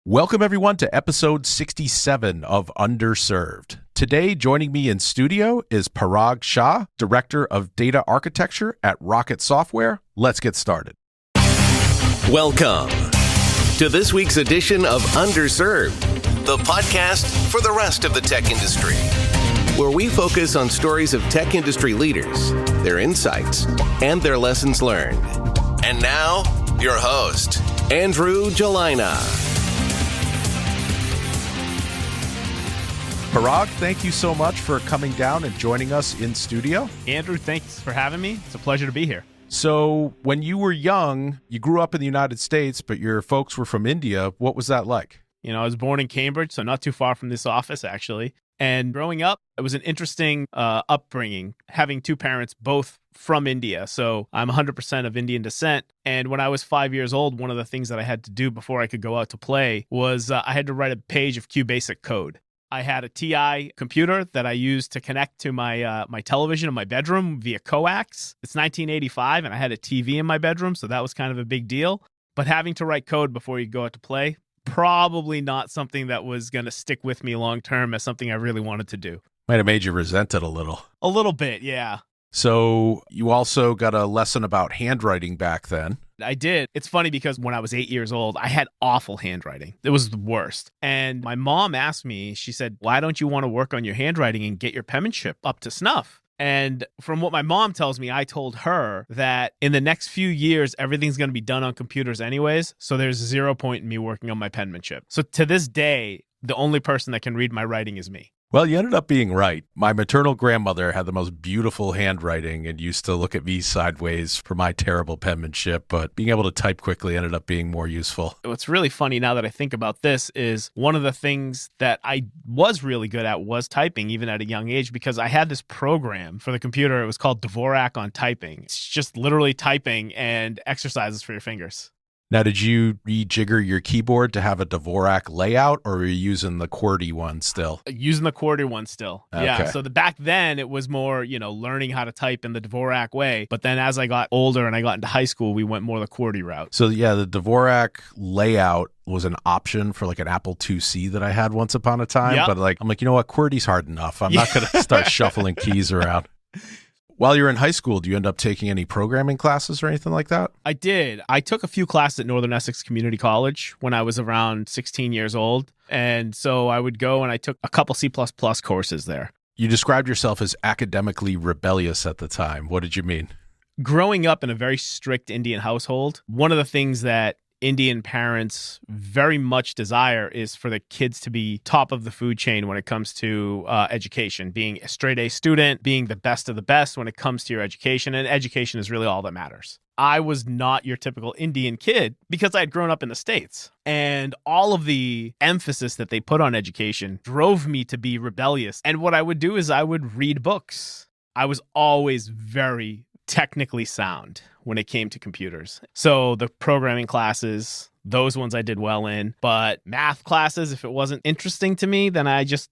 Welcome, everyone, to episode 67 of Underserved. Today, joining me in studio is Parag Shah, Director of Data Architecture at Rocket Software. Let's get started. Welcome to this week's edition of Underserved, the podcast for the rest of the tech industry, where we focus on stories of tech industry leaders, their insights, and their lessons learned. And now, your host, Andrew Jelina. Parag, thank you so much for coming down and joining us in studio. Andrew, thanks for having me. It's a pleasure to be here. So when you were young, you grew up in the United States, but your folks were from India. What was that like? I was born in Cambridge, so not too far from this office, actually. And growing up, it was an interesting upbringing, having two parents both from India. So I'm 100% of Indian descent. And when I was 5 years old, one of the things that I had to do before I could go out to play was I had to write a page of QBasic code. I had a TI computer that I used to connect to my my television in my bedroom via coax. It's 1985, and I had a TV in my bedroom, so that was kind of a big deal. But having to write code before you go out to play, probably not something that was going to stick with me long term as something I really wanted to do. Might have made you resent it a little. A little bit, yeah. So you also got a lesson about handwriting back then. I did. It's funny because when I was 8 years old, I had awful handwriting. It was the worst. And my mom asked me, she said, why don't you want to work on your handwriting and get your penmanship up to snuff? And from what my mom tells me, I told her that in the next few years, everything's going to be done on computers anyways. So there's 0 point in me working on my penmanship. So to this day, the only person that can read my writing is me. Well, you ended up being right. My maternal grandmother had the most beautiful handwriting and used to look at me sideways for my terrible penmanship, but being able to type quickly ended up being more useful. What's really funny now that I think about this is one of the things that I was really good at was typing, even at a young age, because I had this program for the computer. It was called Dvorak on typing. It's just literally typing and exercises for your fingers. Now, did you rejigger your keyboard to have a Dvorak layout, or were you using the QWERTY one still? Using the QWERTY one still. Okay. Yeah. So back then it was more, learning how to type in the Dvorak way. But then as I got older and I got into high school, we went more the QWERTY route. So yeah, the Dvorak layout was an option for like an Apple IIc that I had once upon a time. Yep. But I'm like, you know what? QWERTY's hard enough. I'm not going to start shuffling keys around. While you're in high school, do you end up taking any programming classes or anything like that? I did. I took a few classes at Northern Essex Community College when I was around 16 years old. And so I would go and I took a couple C++ courses there. You described yourself as academically rebellious at the time. What did you mean? Growing up in a very strict Indian household, one of the things that Indian parents very much desire is for the kids to be top of the food chain when it comes to education, being a straight A student, being the best of the best when it comes to your education. And education is really all that matters. I was not your typical Indian kid because I had grown up in the States. And all of the emphasis that they put on education drove me to be rebellious. And what I would do is I would read books. I was always very technically sound when it came to computers. So the programming classes, those ones I did well in, but math classes, if it wasn't interesting to me, then I just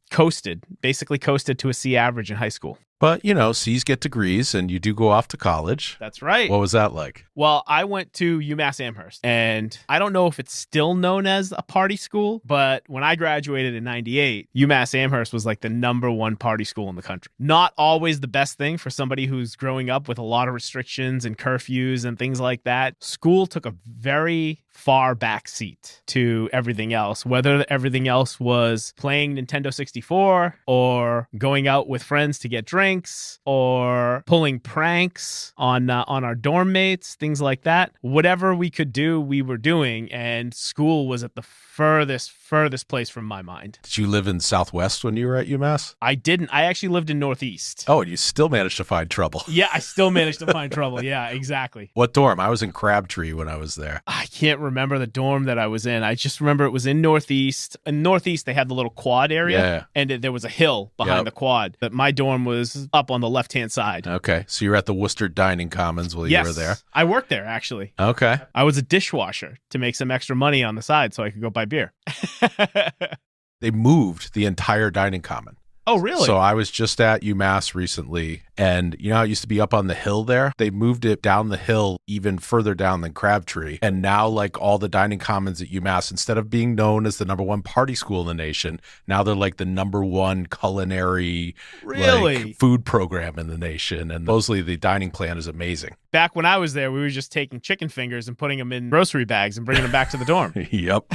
basically coasted to a C average in high school. But, C's get degrees and you do go off to college. That's right. What was that like? Well, I went to UMass Amherst, and I don't know if it's still known as a party school, but when I graduated in 98, UMass Amherst was like the #1 party school in the country. Not always the best thing for somebody who's growing up with a lot of restrictions and curfews and things like that. School took a very far back seat to everything else, whether everything else was playing Nintendo 64 or going out with friends to get drinks or pulling pranks on our dorm mates, things like that. Whatever we could do, we were doing, and school was at the furthest place from my mind. Did you live in Southwest when you were at UMass? I didn't. I actually lived in Northeast. Oh, and you still managed to find trouble. Yeah, I still managed to find trouble. Yeah, exactly. What dorm? I was in Crabtree when I was there. I can't remember the dorm that I was in. I just remember it was in Northeast. In Northeast, they had the little quad area, and there was a hill behind the quad. But my dorm was up on the left-hand side. Okay, so you were at the Worcester Dining Commons while you were there. I worked there, actually. Okay. I was a dishwasher to make some extra money on the side so I could go buy beer. They moved the entire dining common. Oh, really? So I was just at UMass recently, And you know how it used to be up on the hill there? They moved it down the hill even further down than Crabtree. And now like all the dining commons at UMass, instead of being known as the #1 party school in the nation, now they're like the #1 culinary like, food program in the nation. And supposedly the dining plan is amazing. Back when I was there, we were just taking chicken fingers and putting them in grocery bags and bringing them back to the dorm. Yep.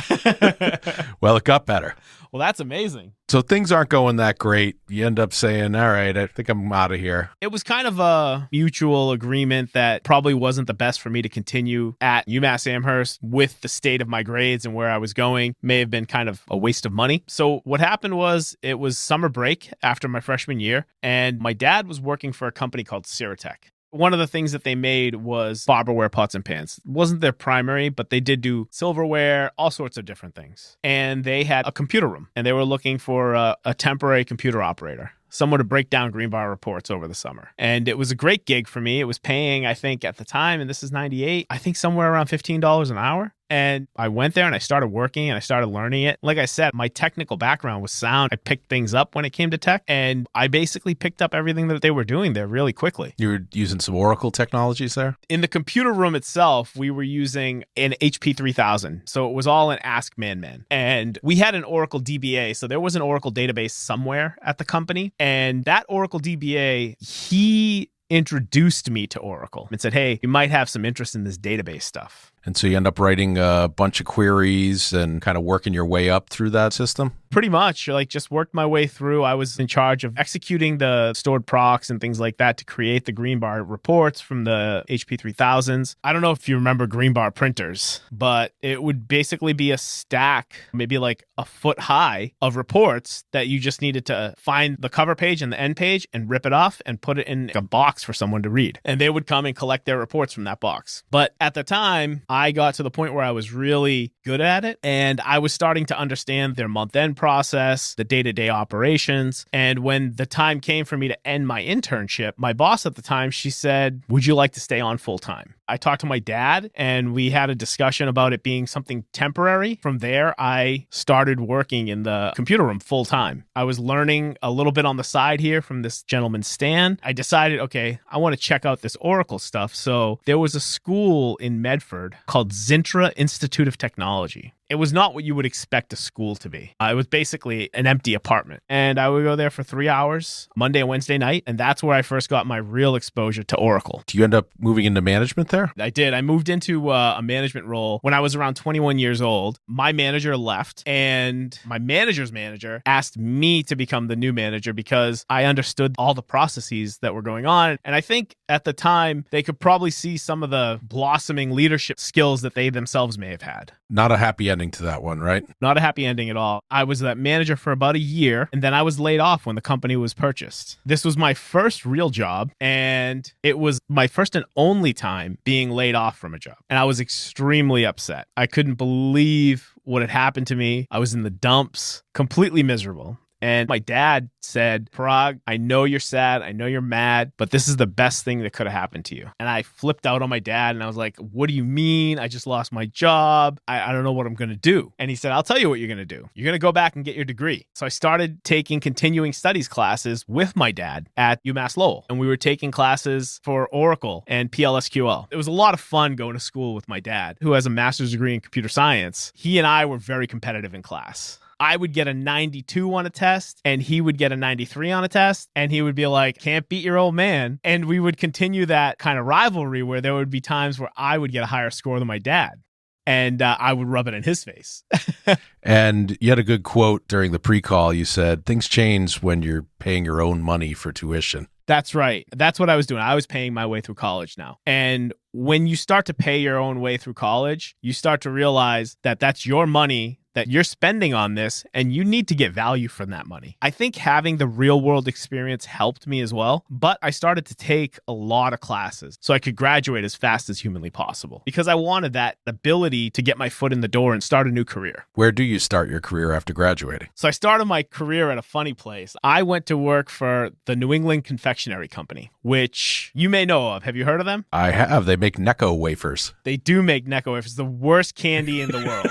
Well, it got better. Well, that's amazing. So things aren't going that great. You end up saying, all right, I think I'm out of here. It was kind of a mutual agreement that probably wasn't the best for me to continue at UMass Amherst with the state of my grades and where I was going. May have been kind of a waste of money. So what happened was it was summer break after my freshman year, and my dad was working for a company called Ciratech. One of the things that they made was barberware pots and pans. It wasn't their primary, but they did do silverware, all sorts of different things. And they had a computer room, and they were looking for a temporary computer operator, someone to break down Greenbar reports over the summer. And it was a great gig for me. It was paying, I think, at the time, and this is 98, I think somewhere around $15 an hour. And I went there and I started working and I started learning it. Like I said, my technical background was sound. I picked things up when it came to tech, and I basically picked up everything that they were doing there really quickly. You were using some Oracle technologies there? In the computer room itself, we were using an HP 3000. So it was all an Ask Man. And we had an Oracle DBA. So there was an Oracle database somewhere at the company. And that Oracle DBA, he introduced me to Oracle and said, hey, you might have some interest in this database stuff. And so you end up writing a bunch of queries and kind of working your way up through that system? Pretty much, like just worked my way through. I was in charge of executing the stored procs and things like that to create the Greenbar reports from the HP 3000s. I don't know if you remember Greenbar printers, but it would basically be a stack, maybe like a foot high of reports that you just needed to find the cover page and the end page and rip it off and put it in a box for someone to read. And they would come and collect their reports from that box. But at the time, I got to the point where I was really good at it, and I was starting to understand their month-end process, the day-to-day operations. And when the time came for me to end my internship, my boss at the time, she said, would you like to stay on full-time? I talked to my dad, and we had a discussion about it being something temporary. From there, I started working in the computer room full-time. I was learning a little bit on the side here from this gentleman, Stan. I decided, okay, I want to check out this Oracle stuff. So there was a school in Medford called Zintra Institute of Technology. It was not what you would expect a school to be. It was basically an empty apartment. And I would go there for 3 hours, Monday and Wednesday night. And that's where I first got my real exposure to Oracle. Do you end up moving into management there? I did. I moved into a management role when I was around 21 years old. My manager left, and my manager's manager asked me to become the new manager because I understood all the processes that were going on. And I think at the time, they could probably see some of the blossoming leadership skills that they themselves may have had. Not a happy ending to that one, right? Not a happy ending at all. I was that manager for about a year, and then I was laid off when the company was purchased. This was my first real job, and it was my first and only time being laid off from a job. And I was extremely upset. I couldn't believe what had happened to me. I was in the dumps, completely miserable. And my dad said, Parag, I know you're sad. I know you're mad, but this is the best thing that could have happened to you. And I flipped out on my dad and I was like, what do you mean? I just lost my job. I don't know what I'm going to do. And he said, I'll tell you what you're going to do. You're going to go back and get your degree. So I started taking continuing studies classes with my dad at UMass Lowell. And we were taking classes for Oracle and PLSQL. It was a lot of fun going to school with my dad, who has a master's degree in computer science. He and I were very competitive in class. I would get a 92 on a test and he would get a 93 on a test, and he would be like, can't beat your old man. And we would continue that kind of rivalry where there would be times where I would get a higher score than my dad, and I would rub it in his face. And you had a good quote during the pre-call. You said, things change when you're paying your own money for tuition. That's right. That's what I was doing. I was paying my way through college now. And when you start to pay your own way through college, you start to realize that that's your money that you're spending on this, and you need to get value from that money. I think having the real world experience helped me as well, but I started to take a lot of classes so I could graduate as fast as humanly possible because I wanted that ability to get my foot in the door and start a new career. Where do you start your career after graduating? So I started my career at a funny place. I went to work for the New England Confectionery Company, which you may know of. Have you heard of them? I have. They make Necco wafers. They do make Necco wafers, the worst candy in the world.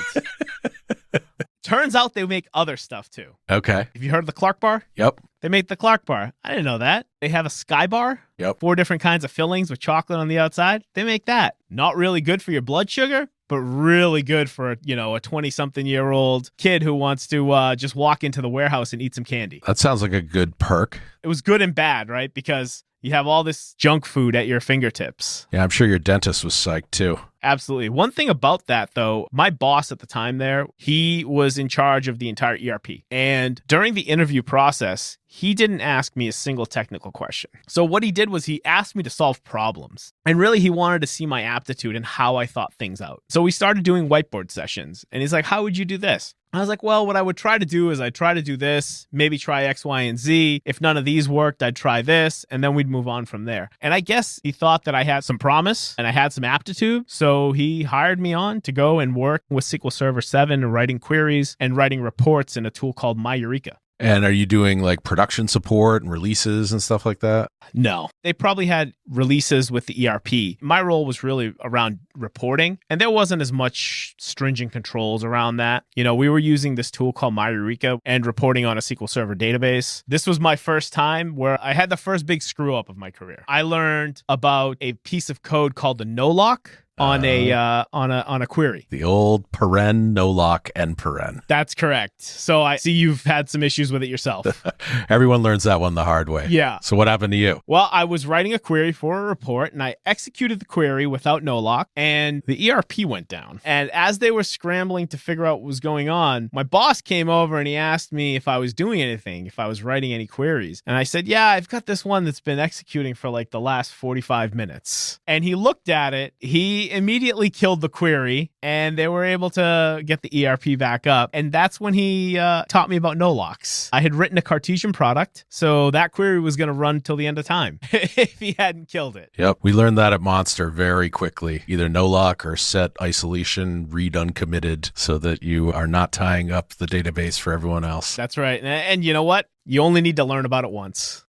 Turns out they make other stuff too. Okay. Have you heard of the Clark bar? Yep. They make the Clark bar. I didn't know that. They have a Sky bar. Yep. 4 different kinds of fillings with chocolate on the outside. They make that. Not really good for your blood sugar, but really good for a 20-something-year-old kid who wants to just walk into the warehouse and eat some candy. That sounds like a good perk. It was good and bad, right? Because you have all this junk food at your fingertips. Yeah, I'm sure your dentist was psyched too. Absolutely. One thing about that, though, my boss at the time there, he was in charge of the entire ERP. And during the interview process, he didn't ask me a single technical question. So what he did was he asked me to solve problems. And really, he wanted to see my aptitude and how I thought things out. So we started doing whiteboard sessions. And he's like, how would you do this? I was like, well, what I would try to do is I'd try to do this, maybe try X, Y, and Z. If none of these worked, I'd try this, and then we'd move on from there. And I guess he thought that I had some promise and I had some aptitude. So he hired me on to go and work with SQL Server 7, writing queries and writing reports in a tool called MyEureka. And are you doing like production support and releases and stuff like that? No. They probably had releases with the ERP. My role was really around reporting, and there wasn't as much stringent controls around that. We were using this tool called MyEureka and reporting on a SQL Server database. This was my first time where I had the first big screw up of my career. I learned about a piece of code called the no lock on a query. The old paren, no lock, and paren. That's correct. So I see you've had some issues with it yourself. Everyone learns that one the hard way. Yeah. So what happened to you? Well, I was writing a query for a report, and I executed the query without no lock, and the ERP went down. And as they were scrambling to figure out what was going on, my boss came over and he asked me if I was doing anything, if I was writing any queries. And I said, yeah, I've got this one that's been executing for like the last 45 minutes. And he looked at it. He immediately killed the query, and they were able to get the ERP back up. And that's when he taught me about no locks. I had written a Cartesian product, so that query was going to run till the end of time if he hadn't killed it. Yep. We learned that at Monster very quickly. Either no lock or set isolation, read uncommitted, so that you are not tying up the database for everyone else. That's right. And you know what? You only need to learn about it once.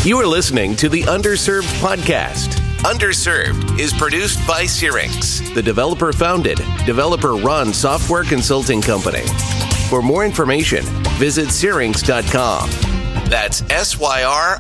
You are listening to the Underserved podcast. Underserved is produced by Syrinx, the developer-founded, developer-run software consulting company. For more information, visit syrinx.com. That's SYRINX.com.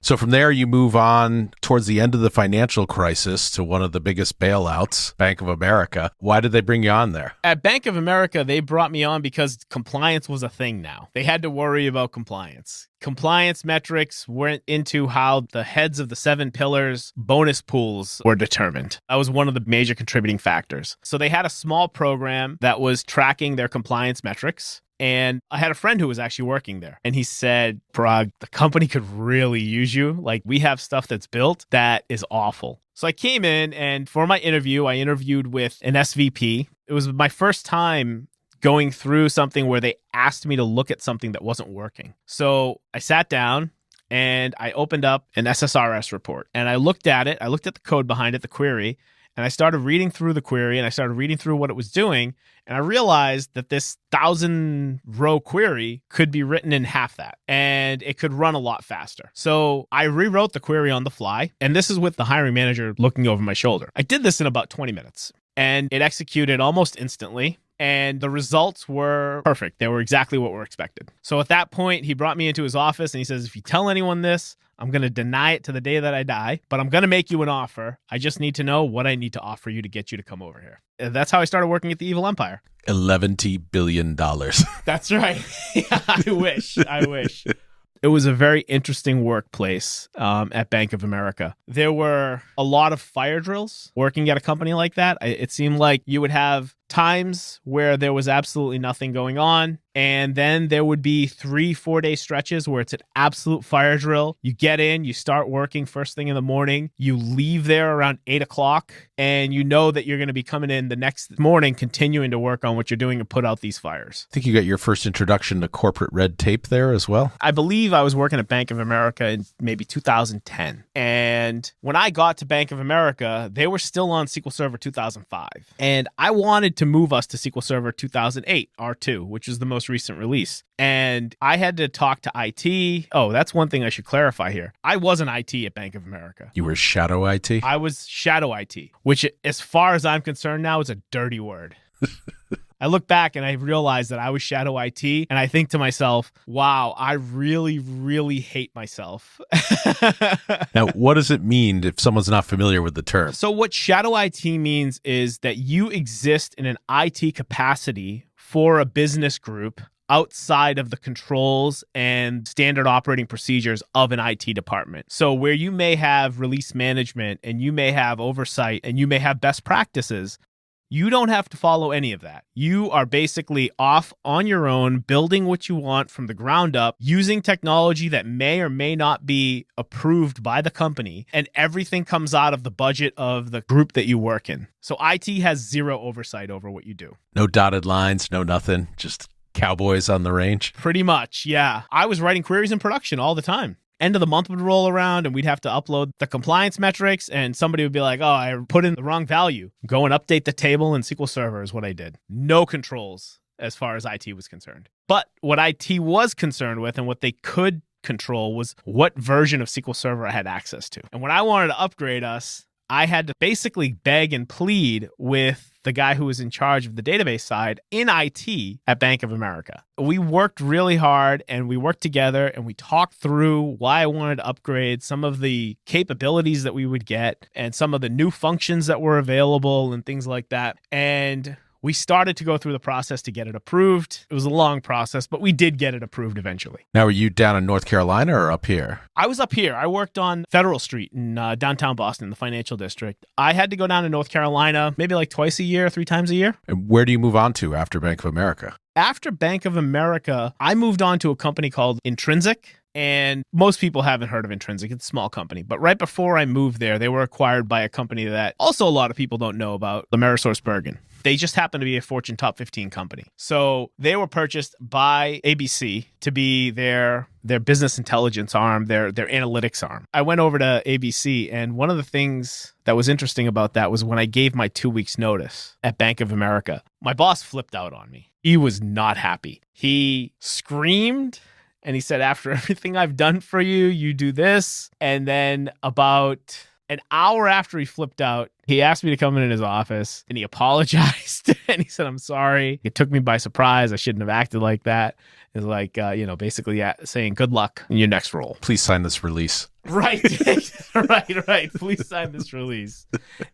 So from there, you move on towards the end of the financial crisis to one of the biggest bailouts, Bank of America. Why did they bring you on there? At Bank of America, they brought me on because compliance was a thing now. They had to worry about compliance. Compliance metrics went into how the heads of the 7 pillars bonus pools were determined. That was one of the major contributing factors. So they had a small program that was tracking their compliance metrics. And I had a friend who was actually working there. And he said, Parag, the company could really use you. Like, we have stuff that's built that is awful. So I came in, and for my interview, I interviewed with an SVP. It was my first time going through something where they asked me to look at something that wasn't working. So I sat down and I opened up an SSRS report. And I looked at it. I looked at the code behind it, the query. And I started reading through the query, and I started reading through what it was doing. And I realized that this 1,000-row query could be written in half that, and it could run a lot faster. So I rewrote the query on the fly, and this is with the hiring manager looking over my shoulder. I did this in about 20 minutes, and it executed almost instantly. And the results were perfect. They were exactly what were expected. So at that point, he brought me into his office and he says, if you tell anyone this, I'm going to deny it to the day that I die, but I'm going to make you an offer. I just need to know what I need to offer you to get you to come over here. And that's how I started working at the Evil Empire. $11 billion. That's right. I wish. It was a very interesting workplace at Bank of America. There were a lot of fire drills working at a company like that. It seemed like you would have times where there was absolutely nothing going on. And then there would be 3-4 day stretches where it's an absolute fire drill. You get in, you start working first thing in the morning, you leave there around 8 o'clock, and you know that you're going to be coming in the next morning, continuing to work on what you're doing and put out these fires. I think you got your first introduction to corporate red tape there as well. I believe I was working at Bank of America in maybe 2010. And when I got to Bank of America, they were still on SQL Server 2005. And I wanted to move us to SQL Server 2008 R2, which is the most recent release. And I had to talk to IT. Oh, that's one thing I should clarify here. I wasn't IT at Bank of America. You were shadow IT? I was shadow IT, which as far as I'm concerned now is a dirty word. I look back and I realize that I was shadow IT, and I think to myself, wow, I really, really hate myself. Now, what does it mean if someone's not familiar with the term? So what shadow IT means is that you exist in an IT capacity for a business group outside of the controls and standard operating procedures of an IT department. So where you may have release management and you may have oversight and you may have best practices, you don't have to follow any of that. You are basically off on your own, building what you want from the ground up, using technology that may or may not be approved by the company, and everything comes out of the budget of the group that you work in. So IT has zero oversight over what you do. No dotted lines, no nothing, just cowboys on the range. Pretty much, yeah. I was writing queries in production all the time. End of the month would roll around and we'd have to upload the compliance metrics, and somebody would be like, oh, I put in the wrong value. Go and update the table in SQL Server is what I did. No controls as far as IT was concerned. But what IT was concerned with and what they could control was what version of SQL Server I had access to. And when I wanted to upgrade us, I had to basically beg and plead with the guy who was in charge of the database side in IT at Bank of America. We worked really hard and we worked together and we talked through why I wanted to upgrade, some of the capabilities that we would get and some of the new functions that were available and things like that. And we started to go through the process to get it approved. It was a long process, but we did get it approved eventually. Now, are you down in North Carolina or up here? I was up here. I worked on Federal Street in downtown Boston, the financial district. I had to go down to North Carolina maybe like twice a year, 3 times a year. And where do you move on to after Bank of America? After Bank of America, I moved on to a company called Intrinsic. And most people haven't heard of Intrinsic. It's a small company. But right before I moved there, they were acquired by a company that also a lot of people don't know about, AmerisourceBergen. They just happen to be a Fortune Top 15 company. So they were purchased by ABC to be their business intelligence arm, their analytics arm. I went over to ABC, and one of the things that was interesting about that was when I gave my 2 weeks notice at Bank of America, my boss flipped out on me. He was not happy. He screamed. And he said, after everything I've done for you, you do this. And then about an hour after he flipped out, he asked me to come in his office and he apologized. And he said, I'm sorry. It took me by surprise. I shouldn't have acted like that. It's like, basically saying good luck in your next role. Please sign this release. Right. right. Please sign this release.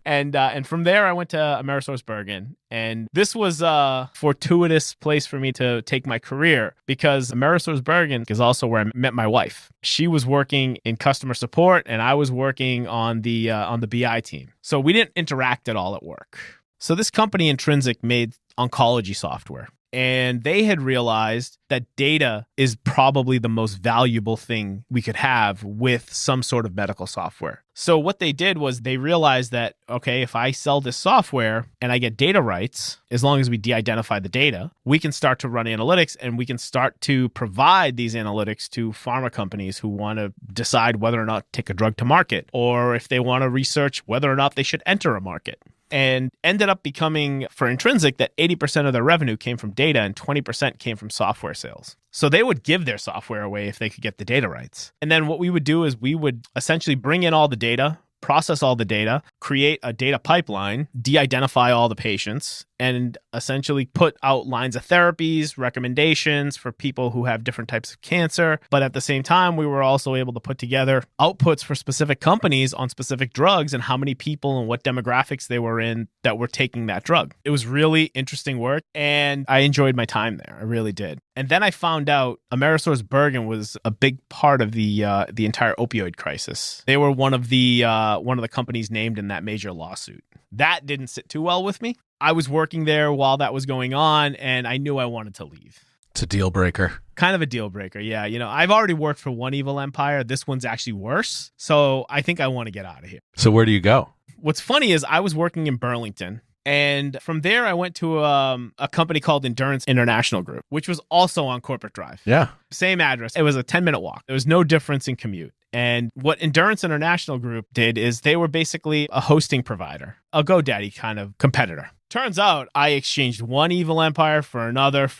And from there, I went to AmerisourceBergen. And this was a fortuitous place for me to take my career because AmerisourceBergen is also where I met my wife. She was working in customer support and I was working on the BI team. So we didn't interact at all at work. So this company, Intrinsic, made oncology software. And they had realized that data is probably the most valuable thing we could have with some sort of medical software. So what they did was they realized that, okay, if I sell this software and I get data rights, as long as we de-identify the data, we can start to run analytics and we can start to provide these analytics to pharma companies who want to decide whether or not to take a drug to market, or if they want to research whether or not they should enter a market. And ended up becoming, for Intrinsic, that 80% of their revenue came from data and 20% came from software sales. So they would give their software away if they could get the data rights. And then what we would do is we would essentially bring in all the data, process all the data, create a data pipeline, de-identify all the patients, and essentially put out lines of therapies, recommendations for people who have different types of cancer. But at the same time, we were also able to put together outputs for specific companies on specific drugs and how many people and what demographics they were in that were taking that drug. It was really interesting work, and I enjoyed my time there. I really did. And then I found out AmerisourceBergen was a big part of the entire opioid crisis. They were one of the companies named in that major lawsuit. That didn't sit too well with me. I was working there while that was going on, and I knew I wanted to leave. It's a deal breaker. Kind of a deal breaker, yeah. I've already worked for one evil empire. This one's actually worse. So I think I want to get out of here. So where do you go? What's funny is I was working in Burlington. And from there, I went to a company called Endurance International Group, which was also on Corporate Drive. Yeah. Same address. It was a 10-minute walk. There was no difference in commute. And what Endurance International Group did is they were basically a hosting provider, a GoDaddy kind of competitor. Turns out I exchanged one evil empire for another,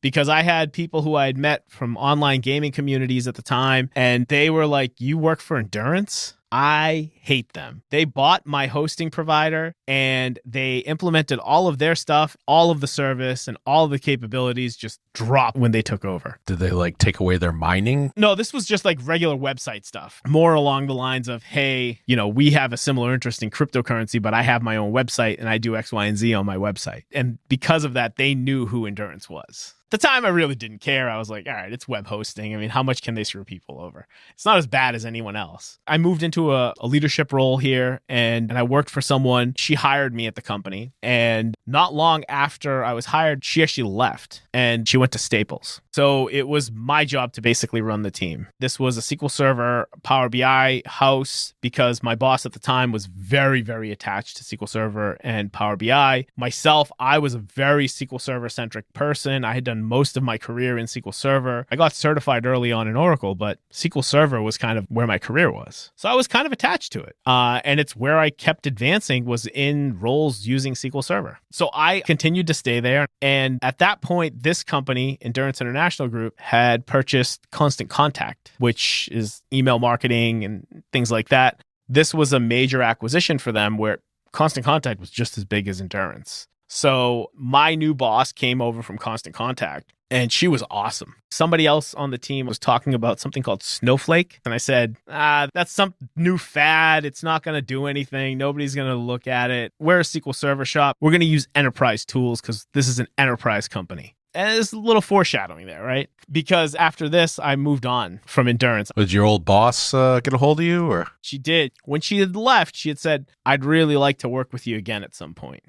because I had people who I had met from online gaming communities at the time, and they were like, you work for Endurance? I hate them. They bought my hosting provider and they implemented all of their stuff, all of the service and all of the capabilities just dropped when they took over. Did they like take away their mining? No, this was just like regular website stuff. More along the lines of, hey, we have a similar interest in cryptocurrency, but I have my own website and I do X, Y, and Z on my website. And because of that, they knew who Endurance was. At the time, I really didn't care. I was like, all right, it's web hosting. I mean, how much can they screw people over? It's not as bad as anyone else. I moved into a leadership role here and I worked for someone. She hired me at the company. And not long after I was hired, she actually left and she went to Staples. So it was my job to basically run the team. This was a SQL Server, Power BI house because my boss at the time was very, very attached to SQL Server and Power BI. Myself, I was a very SQL Server centric person. I had done most of my career in SQL Server. I got certified early on in Oracle, but SQL Server was kind of where my career was. So I was kind of attached to it. And it's where I kept advancing was in roles using SQL Server. So I continued to stay there. And at that point, this company, Endurance International Group, had purchased Constant Contact, which is email marketing and things like that. This was a major acquisition for them where Constant Contact was just as big as Endurance. So my new boss came over from Constant Contact and she was awesome. Somebody else on the team was talking about something called Snowflake. And I said, that's some new fad. It's not going to do anything. Nobody's going to look at it. We're a SQL Server shop. We're going to use enterprise tools because this is an enterprise company. And there's a little foreshadowing there, right? Because after this, I moved on from Endurance. Did your old boss get a hold of you? Or She did. When she had left, she had said, I'd really like to work with you again at some point.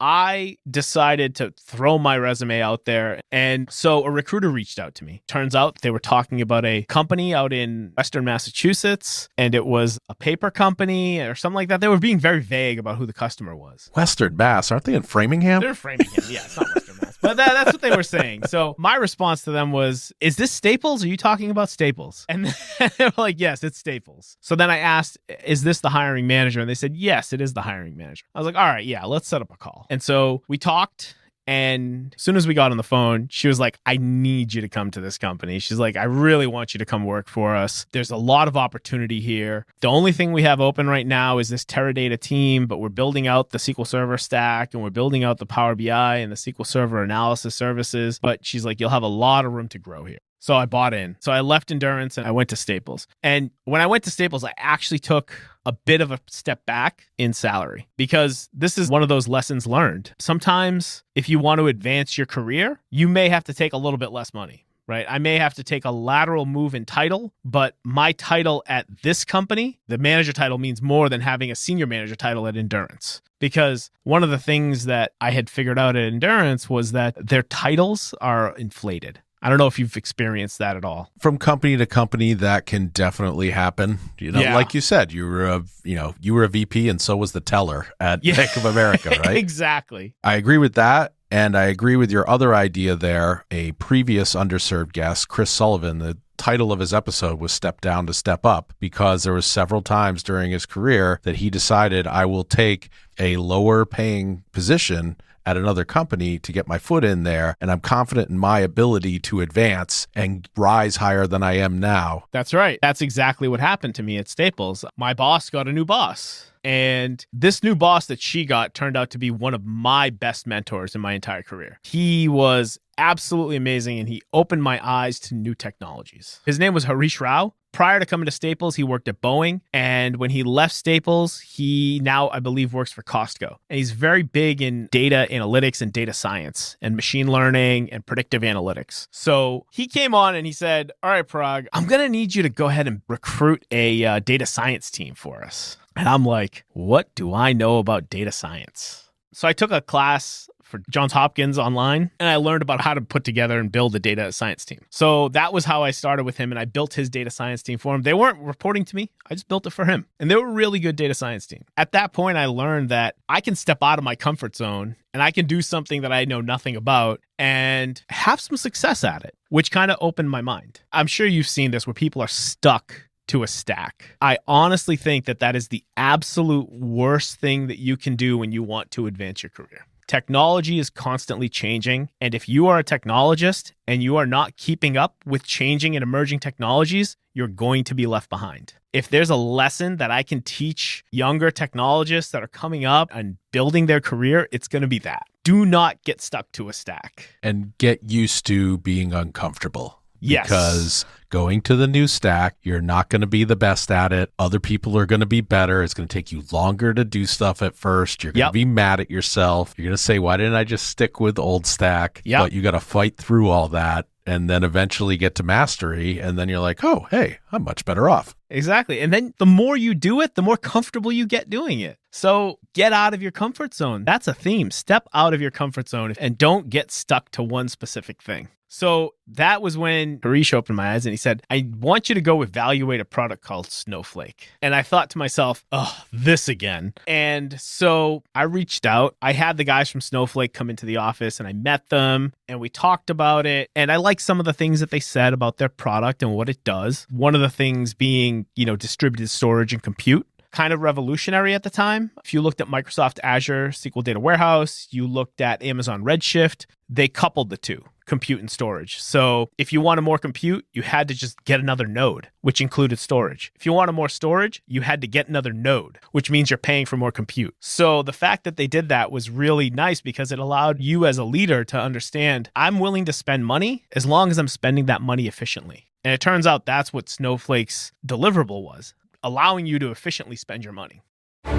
I decided to throw my resume out there. And so a recruiter reached out to me. Turns out they were talking about a company out in Western Massachusetts, and it was a paper company or something like that. They were being very vague about who the customer was. Western Mass, aren't they in Framingham? They're in Framingham. Yeah, it's not Western Mass. But that's what they were saying. So my response to them was, is this Staples? Are you talking about Staples? And they were like, yes, it's Staples. So then I asked, is this the hiring manager? And they said, yes, it is the hiring manager. I was like, all right, yeah, let's set up a call. And so we talked. And as soon as we got on the phone, she was like, I need you to come to this company. She's like, I really want you to come work for us. There's a lot of opportunity here. The only thing we have open right now is this Teradata team, but we're building out the SQL Server stack and we're building out the Power BI and the SQL Server analysis services. But she's like, you'll have a lot of room to grow here. So I bought in. So I left Endurance and I went to Staples. And when I went to Staples, I actually took a bit of a step back in salary because this is one of those lessons learned. Sometimes if you want to advance your career, you may have to take a little bit less money, right? I may have to take a lateral move in title, but my title at this company, the manager title means more than having a senior manager title at Endurance. Because one of the things that I had figured out at Endurance was that their titles are inflated. I don't know if you've experienced that at all. From company to company, that can definitely happen. Yeah. Like you said, you were a VP, and so was the teller at Bank of America, right? Exactly. I agree with that, and I agree with your other idea there. A previous Underserved guest, Chris Sullivan, the title of his episode was Step Down to Step Up, because there was several times during his career that he decided, I will take a lower paying position at another company to get my foot in there, and I'm confident in my ability to advance and rise higher than I am now. That's right. That's exactly what happened to me at Staples. My boss got a new boss. And this new boss that she got turned out to be one of my best mentors in my entire career. He was absolutely amazing, and he opened my eyes to new technologies. His name was Harish Rao. Prior to coming to Staples, he worked at Boeing. And when he left Staples, he now, I believe, works for Costco. And he's very big in data analytics and data science and machine learning and predictive analytics. So he came on and he said, all right, Parag, I'm going to need you to go ahead and recruit a data science team for us. And I'm like, what do I know about data science? So I took a class for Johns Hopkins online, and I learned about how to put together and build a data science team. So that was how I started with him, and I built his data science team for him. They weren't reporting to me. I just built it for him. And they were a really good data science team. At that point, I learned that I can step out of my comfort zone and I can do something that I know nothing about and have some success at it, which kind of opened my mind. I'm sure you've seen this where people are stuck to a stack. I honestly think that that is the absolute worst thing that you can do when you want to advance your career. Technology is constantly changing. And if you are a technologist and you are not keeping up with changing and emerging technologies, you're going to be left behind. If there's a lesson that I can teach younger technologists that are coming up and building their career, it's going to be that. Do not get stuck to a stack. And get used to being uncomfortable. Yes. Because going to the new stack, you're not going to be the best at it. Other people are going to be better. It's going to take you longer to do stuff at first. You're going to be mad at yourself. You're going to say, why didn't I just stick with old stack? But you got to fight through all that and then eventually get to mastery. And then you're like, oh, hey, I'm much better off. Exactly. And then the more you do it, the more comfortable you get doing it. So get out of your comfort zone. That's a theme. Step out of your comfort zone and don't get stuck to one specific thing. So that was when Harish opened my eyes and he said, I want you to go evaluate a product called Snowflake. And I thought to myself, oh, this again. And so I reached out. I had the guys from Snowflake come into the office and I met them and we talked about it. And I liked some of the things that they said about their product and what it does. One of the things being, distributed storage and compute. Kind of revolutionary at the time. If you looked at Microsoft Azure SQL Data Warehouse, you looked at Amazon Redshift, they coupled the two, compute and storage. So if you wanted more compute, you had to just get another node, which included storage. If you wanted more storage, you had to get another node, which means you're paying for more compute. So the fact that they did that was really nice because it allowed you as a leader to understand, I'm willing to spend money as long as I'm spending that money efficiently. And it turns out that's what Snowflake's deliverable was. Allowing you to efficiently spend your money. I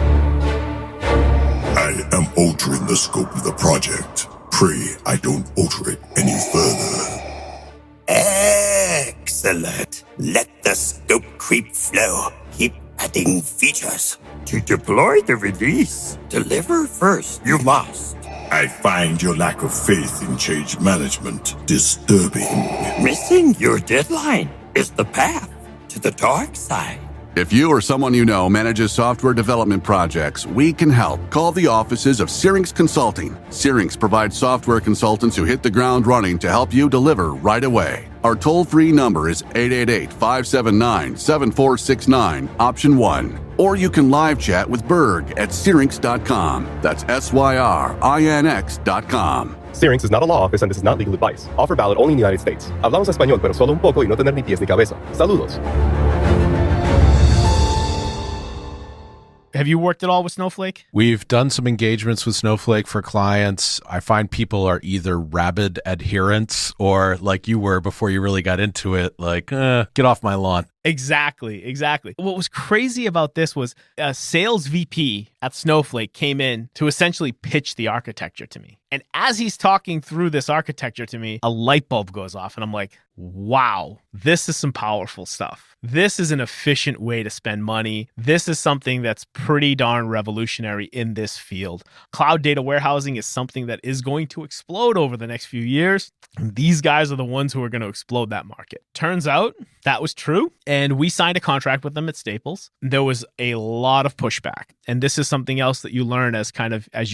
am altering the scope of the project. Pray I don't alter it any further. Excellent. Let the scope creep flow. Keep adding features. To deploy the release, deliver first. You must. I find your lack of faith in change management disturbing. Missing your deadline is the path to the dark side. If you or someone you know manages software development projects, we can help. Call the offices of Syrinx Consulting. Syrinx provides software consultants who hit the ground running to help you deliver right away. Our toll-free number is 888-579-7469, option 1. Or you can live chat with Berg at Syrinx.com. That's SYRINX.com. Syrinx is not a law office and this is not legal advice. Offer valid only in the United States. Hablamos español pero solo un poco y no tener ni pies ni cabeza. Saludos. Have you worked at all with Snowflake? We've done some engagements with Snowflake for clients. I find people are either rabid adherents or like you were before you really got into it, like, get off my lawn. Exactly. What was crazy about this was a sales VP at Snowflake came in to essentially pitch the architecture to me. And as he's talking through this architecture to me, a light bulb goes off and I'm like, wow, this is some powerful stuff. This is an efficient way to spend money. This is something that's pretty darn revolutionary in this field. Cloud data warehousing is something that is going to explode over the next few years. And these guys are the ones who are going to explode that market. Turns out that was true. And we signed a contract with them at Staples. There was a lot of pushback. And this is something else that you learn as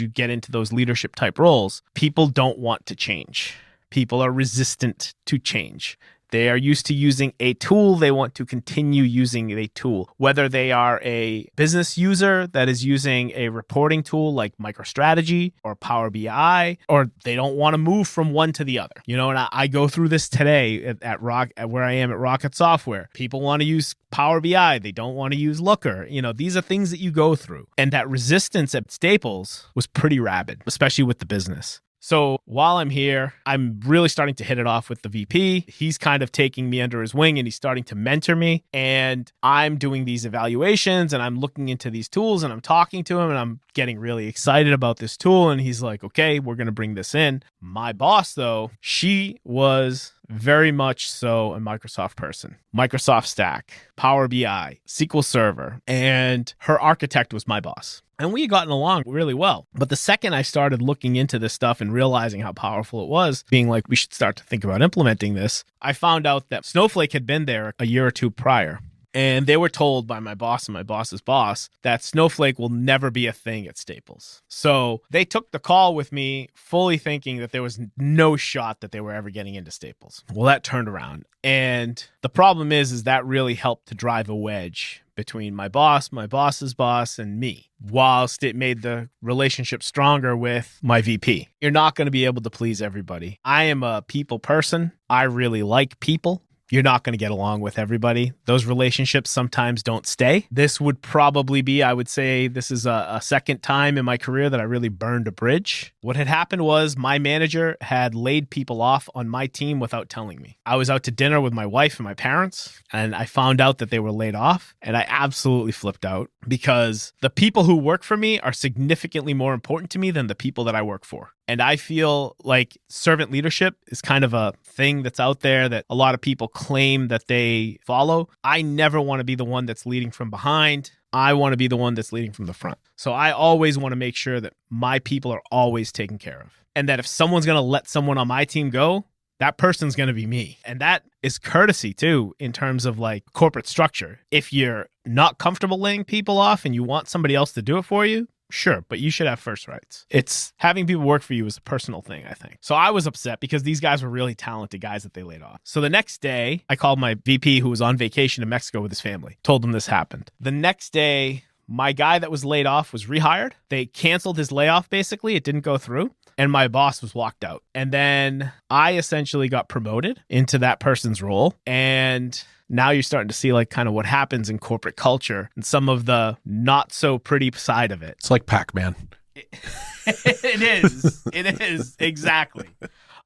you get into those leadership type roles. People don't want to change. People are resistant to change. They are used to using a tool. They want to continue using a tool, whether they are a business user that is using a reporting tool like MicroStrategy or Power BI, or they don't want to move from one to the other. And I go through this today at where I am at Rocket Software. People want to use Power BI. They don't want to use Looker. These are things that you go through. And that resistance at Staples was pretty rabid, especially with the business. So while I'm here, I'm really starting to hit it off with the VP. He's kind of taking me under his wing and he's starting to mentor me. And I'm doing these evaluations and I'm looking into these tools and I'm talking to him and I'm getting really excited about this tool. And he's like, okay, we're going to bring this in. My boss, though, she was very much so a Microsoft person. Microsoft Stack, Power BI, SQL Server, and her architect was my boss. And we had gotten along really well. But the second I started looking into this stuff and realizing how powerful it was, being like, we should start to think about implementing this, I found out that Snowflake had been there a year or two prior. And they were told by my boss and my boss's boss that Snowflake will never be a thing at Staples. So they took the call with me fully thinking that there was no shot that they were ever getting into Staples. Well, that turned around. And the problem is that really helped to drive a wedge between my boss's boss, and me, whilst it made the relationship stronger with my VP. You're not going to be able to please everybody. I am a people person. I really like people. You're not going to get along with everybody. Those relationships sometimes don't stay. This would probably be, I would say, this is a second time in my career that I really burned a bridge. What had happened was my manager had laid people off on my team without telling me. I was out to dinner with my wife and my parents, and I found out that they were laid off, and I absolutely flipped out because the people who work for me are significantly more important to me than the people that I work for. And I feel like servant leadership is kind of a thing that's out there that a lot of people claim that they follow. I never want to be the one that's leading from behind. I want to be the one that's leading from the front. So I always want to make sure that my people are always taken care of. And that if someone's going to let someone on my team go, that person's going to be me. And that is courtesy too, in terms of like corporate structure. If you're not comfortable laying people off and you want somebody else to do it for you, sure, but you should have first rights. It's having people work for you is a personal thing, I think. So I was upset because these guys were really talented guys that they laid off. So the next day, I called my VP who was on vacation in Mexico with his family, told him this happened. The next day, my guy that was laid off was rehired. They canceled his layoff, basically. It didn't go through. And my boss was locked out. And then I essentially got promoted into that person's role. And now you're starting to see like kind of what happens in corporate culture and some of the not so pretty side of it. It's like Pac-Man. It is. It is. Exactly.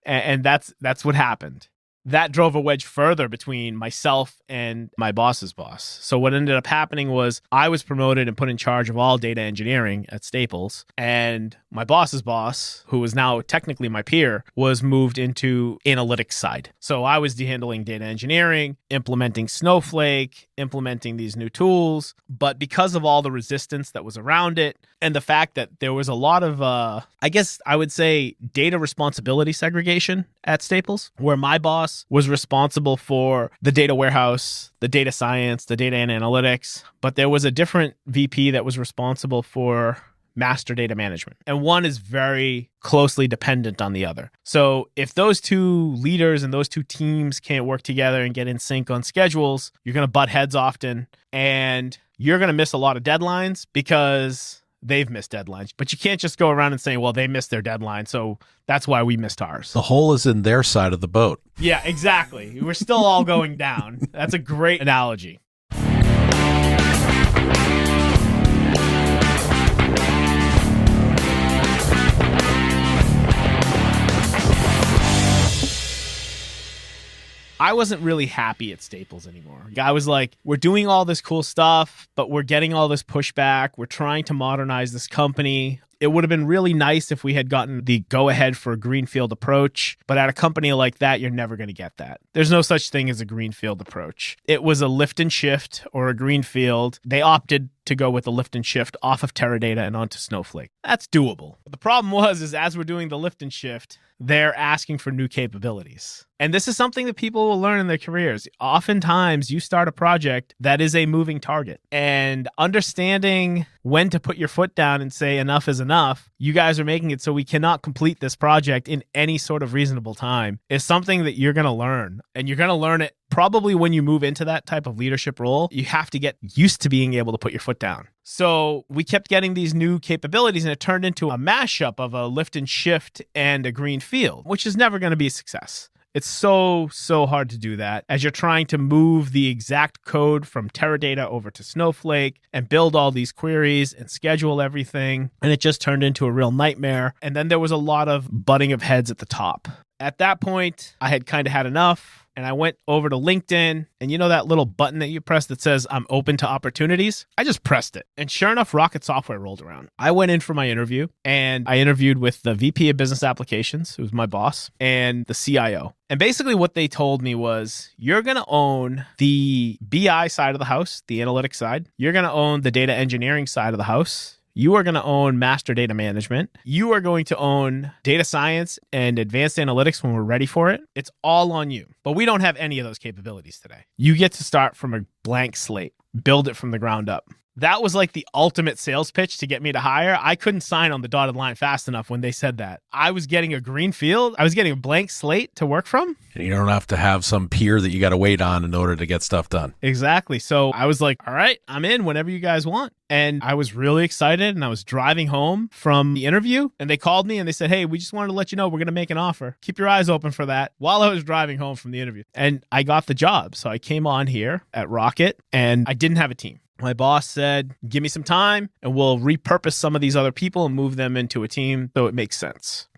And that's what happened. That drove a wedge further between myself and my boss's boss. So what ended up happening was I was promoted and put in charge of all data engineering at Staples. And my boss's boss, who was now technically my peer, was moved into analytics side. So I was handling data engineering, implementing Snowflake, implementing these new tools. But because of all the resistance that was around it and the fact that there was a lot of, I guess I would say, data responsibility segregation at Staples, where my boss was responsible for the data warehouse, the data science, the data and analytics, but there was a different VP that was responsible for master data management. And one is very closely dependent on the other. So if those two leaders and those two teams can't work together and get in sync on schedules, you're going to butt heads often, and you're going to miss a lot of deadlines because they've missed deadlines. But you can't just go around and say, well, they missed their deadline, so that's why we missed ours. The hole is in their side of the boat. Yeah, exactly. We're still all going down. That's a great analogy. I wasn't really happy at Staples anymore. I was like, we're doing all this cool stuff, but we're getting all this pushback. We're trying to modernize this company. It would have been really nice if we had gotten the go-ahead for a greenfield approach, but at a company like that, you're never going to get that. There's no such thing as a greenfield approach. It was a lift and shift or a greenfield. They opted to go with a lift and shift off of Teradata and onto Snowflake. That's doable. But the problem was, as we're doing the lift and shift, they're asking for new capabilities. And this is something that people will learn in their careers. Oftentimes, you start a project that is a moving target. And understanding when to put your foot down and say enough is enough, you guys are making it so we cannot complete this project in any sort of reasonable time, is something that you're going to learn. And you're going to learn it probably when you move into that type of leadership role. You have to get used to being able to put your foot down. So we kept getting these new capabilities, and it turned into a mashup of a lift and shift and a green field, which is never going to be a success. It's so hard to do that as you're trying to move the exact code from Teradata over to Snowflake and build all these queries and schedule everything. And it just turned into a real nightmare. And then there was a lot of butting of heads at the top. At that point, I had kind of had enough. And I went over to LinkedIn, and you know that little button that you press that says, I'm open to opportunities? I just pressed it. And sure enough, Rocket Software rolled around. I went in for my interview, and I interviewed with the VP of Business Applications, who was my boss, and the CIO. And basically what they told me was, you're going to own the BI side of the house, the analytics side. You're going to own the data engineering side of the house. You are going to own master data management. You are going to own data science and advanced analytics when we're ready for it. It's all on you. But we don't have any of those capabilities today. You get to start from a blank slate, build it from the ground up. That was like the ultimate sales pitch to get me to hire. I couldn't sign on the dotted line fast enough when they said that. I was getting a green field. I was getting a blank slate to work from. And you don't have to have some peer that you got to wait on in order to get stuff done. Exactly. So I was like, all right, I'm in whenever you guys want. And I was really excited, and I was driving home from the interview, and they called me and they said, hey, we just wanted to let you know we're going to make an offer. Keep your eyes open for that, while I was driving home from the interview. And I got the job. So I came on here at Rocket, and I didn't have a team. My boss said, give me some time and we'll repurpose some of these other people and move them into a team so it makes sense.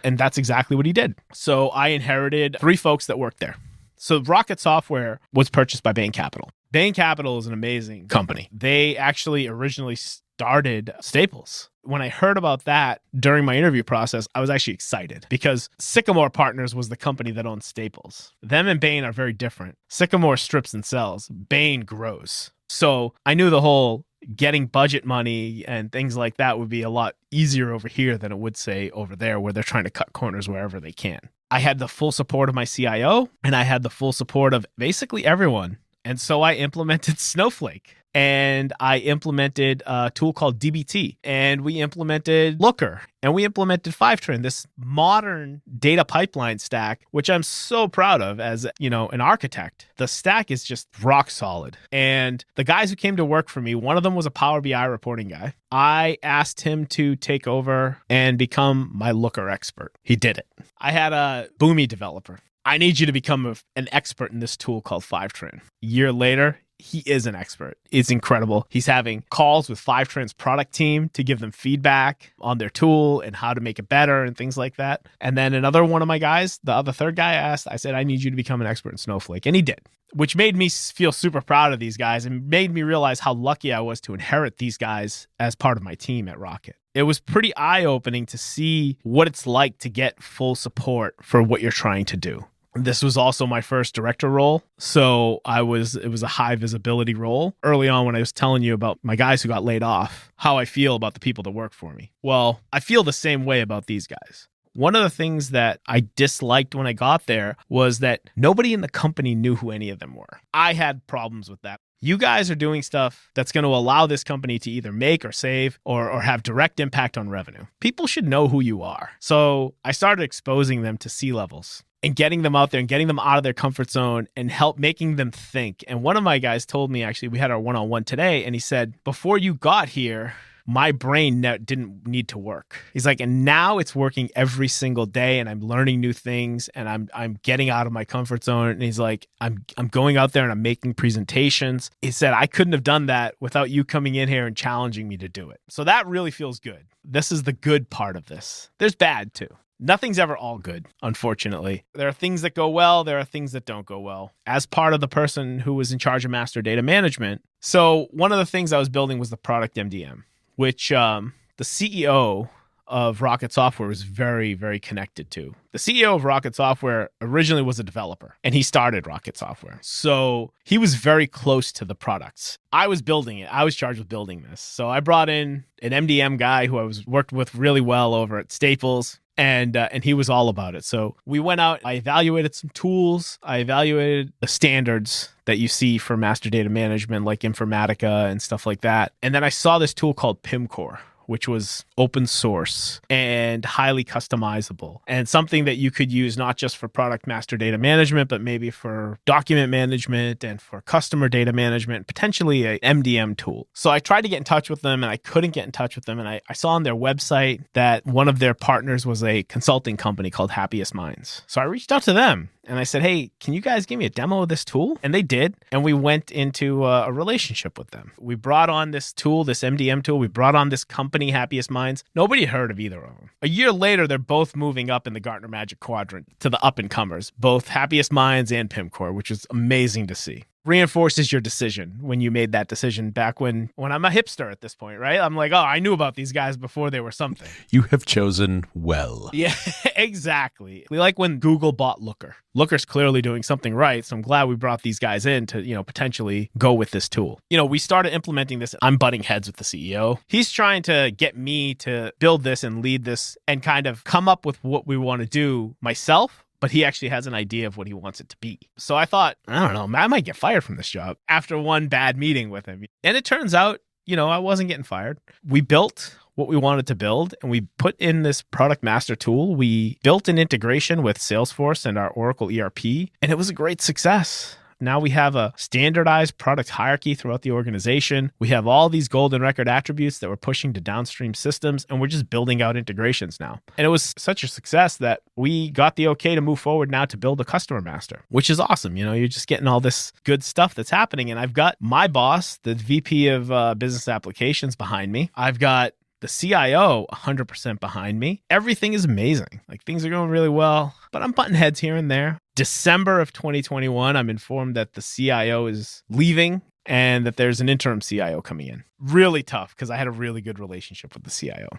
And that's exactly what he did. So I inherited 3 folks that worked there. So Rocket Software was purchased by Bain Capital. Bain Capital is an amazing company. They actually originally started Staples. When I heard about that during my interview process, I was actually excited because Sycamore Partners was the company that owned Staples. Them and Bain are very different. Sycamore strips and sells. Bain grows. So I knew the whole getting budget money and things like that would be a lot easier over here than it would, say, over there where they're trying to cut corners wherever they can. I had the full support of my CIO, and I had the full support of basically everyone. And so I implemented Snowflake, and I implemented a tool called DBT, and we implemented Looker, and we implemented Fivetran, this modern data pipeline stack, which I'm so proud of as, an architect. The stack is just rock solid. And the guys who came to work for me, one of them was a Power BI reporting guy. I asked him to take over and become my Looker expert. He did it. I had a Boomi developer. I need you to become an expert in this tool called Fivetran. A year later, he is an expert. It's incredible. He's having calls with Fivetran's product team to give them feedback on their tool and how to make it better and things like that. And then another one of my guys, the other third guy I said, I need you to become an expert in Snowflake. And he did, which made me feel super proud of these guys and made me realize how lucky I was to inherit these guys as part of my team at Rocket. It was pretty eye-opening to see what it's like to get full support for what you're trying to do. This was also my first director role, so it was a high visibility role. Early on when I was telling you about my guys who got laid off, how I feel about the people that work for me. Well, I feel the same way about these guys. One of the things that I disliked when I got there was that nobody in the company knew who any of them were. I had problems with that. You guys are doing stuff that's going to allow this company to either make or save or have direct impact on revenue. People should know who you are. So I started exposing them to C-levels and getting them out there and getting them out of their comfort zone and help making them think. And one of my guys told me, actually, we had our one-on-one today, and he said, before you got here, my brain didn't need to work. He's like, and now it's working every single day, and I'm learning new things, and I'm getting out of my comfort zone. And he's like, I'm going out there and I'm making presentations. He said, I couldn't have done that without you coming in here and challenging me to do it. So that really feels good. This is the good part of this. There's bad too. Nothing's ever all good, unfortunately. There are things that go well. There are things that don't go well. As part of the person who was in charge of master data management, so one of the things I was building was the product MDM, which the CEO of Rocket Software was very, very connected to. The CEO of Rocket Software originally was a developer, and he started Rocket Software. So he was very close to the products. I was building it. I was charged with building this. So I brought in an MDM guy who I worked with really well over at Staples. And he was all about it. So we went out, I evaluated some tools. I evaluated the standards that you see for master data management, like Informatica and stuff like that. And then I saw this tool called PIMcore, which was open source and highly customizable and something that you could use not just for product master data management, but maybe for document management and for customer data management, potentially a MDM tool. So I tried to get in touch with them and I couldn't get in touch with them. And I saw on their website that one of their partners was a consulting company called Happiest Minds. So I reached out to them. And I said, hey, can you guys give me a demo of this tool? And they did. And we went into a relationship with them. We brought on this tool, this MDM tool. We brought on this company, Happiest Minds. Nobody had heard of either of them. A year later, they're both moving up in the Gartner Magic Quadrant to the up-and-comers, both Happiest Minds and PIMcore, which is amazing to see. Reinforces your decision when you made that decision back when I'm a hipster at this point, right? I'm like, oh, I knew about these guys before they were something. You have chosen well. Yeah, exactly. We like when Google bought Looker. Looker's clearly doing something right, so I'm glad we brought these guys in to, potentially go with this tool. We started implementing this. I'm butting heads with the CEO. He's trying to get me to build this and lead this and kind of come up with what we want to do myself. But he actually has an idea of what he wants it to be. So I thought, I don't know, I might get fired from this job after one bad meeting with him. And it turns out I wasn't getting fired. We built what we wanted to build, and we put in this product master tool. We built an integration with Salesforce and our Oracle ERP, and it was a great success. Now we have a standardized product hierarchy throughout the organization. We have all these golden record attributes that we're pushing to downstream systems, and we're just building out integrations now. And it was such a success that we got the okay to move forward now to build a customer master, which is awesome. You're just getting all this good stuff that's happening. And I've got my boss, the VP of business applications, behind me. I've got the CIO 100% behind me. Everything is amazing. Like, things are going really well, but I'm butting heads here and there. December of 2021, I'm informed that the CIO is leaving and that there's an interim CIO coming in. Really tough, because I had a really good relationship with the CIO.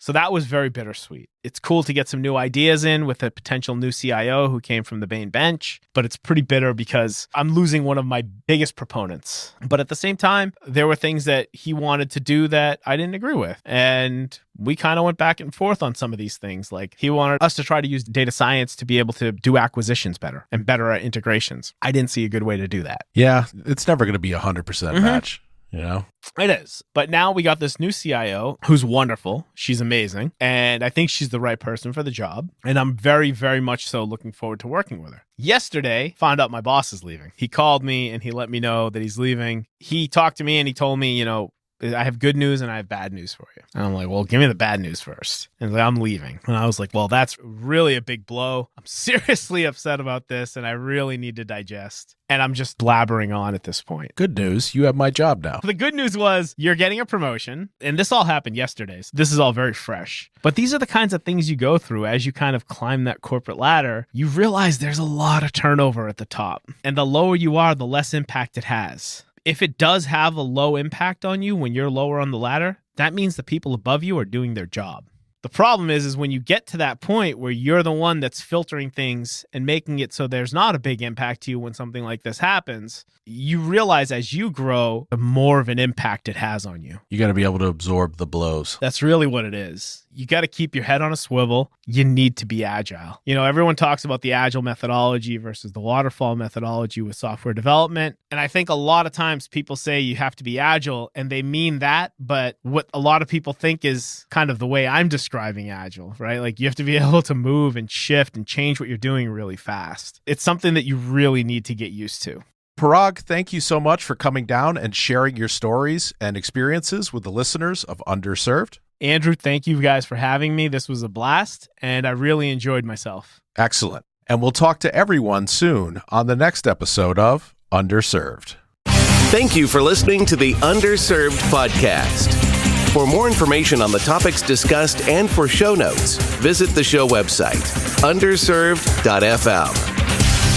So that was very bittersweet. It's cool to get some new ideas in with a potential new CIO who came from the main bench, but it's pretty bitter because I'm losing one of my biggest proponents. But at the same time, there were things that he wanted to do that I didn't agree with. And we kind of went back and forth on some of these things. Like, he wanted us to try to use data science to be able to do acquisitions better and better at integrations. I didn't see a good way to do that. Yeah, it's never going to be 100% match. It is. But now we got this new CIO who's wonderful. She's amazing. And I think she's the right person for the job. And I'm very, very much so looking forward to working with her. Yesterday, found out my boss is leaving. He called me and he let me know that he's leaving. He talked to me and he told me, I have good news and I have bad news for you. And I'm like, well, give me the bad news first. And I'm leaving. And I was like, well, that's really a big blow. I'm seriously upset about this and I really need to digest. And I'm just blabbering on at this point. Good news, you have my job now. The good news was you're getting a promotion. And this all happened yesterday. So this is all very fresh. But these are the kinds of things you go through as you kind of climb that corporate ladder. You realize there's a lot of turnover at the top. And the lower you are, the less impact it has. If it does have a low impact on you when you're lower on the ladder, that means the people above you are doing their job. The problem is when you get to that point where you're the one that's filtering things and making it so there's not a big impact to you when something like this happens, you realize as you grow, the more of an impact it has on you. You got to be able to absorb the blows. That's really what it is. You got to keep your head on a swivel. You need to be agile. Everyone talks about the agile methodology versus the waterfall methodology with software development. And I think a lot of times people say you have to be agile and they mean that. But what a lot of people think is kind of the way I'm describing agile, right? Like, you have to be able to move and shift and change what you're doing really fast. It's something that you really need to get used to. Parag, thank you so much for coming down and sharing your stories and experiences with the listeners of Underserved. Andrew, thank you guys for having me. This was a blast, and I really enjoyed myself. Excellent. And we'll talk to everyone soon on the next episode of Underserved. Thank you for listening to the Underserved podcast. For more information on the topics discussed and for show notes, visit the show website, underserved.fm.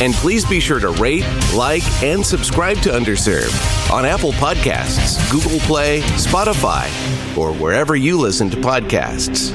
And please be sure to rate, like, and subscribe to Underserved on Apple Podcasts, Google Play, Spotify, or wherever you listen to podcasts.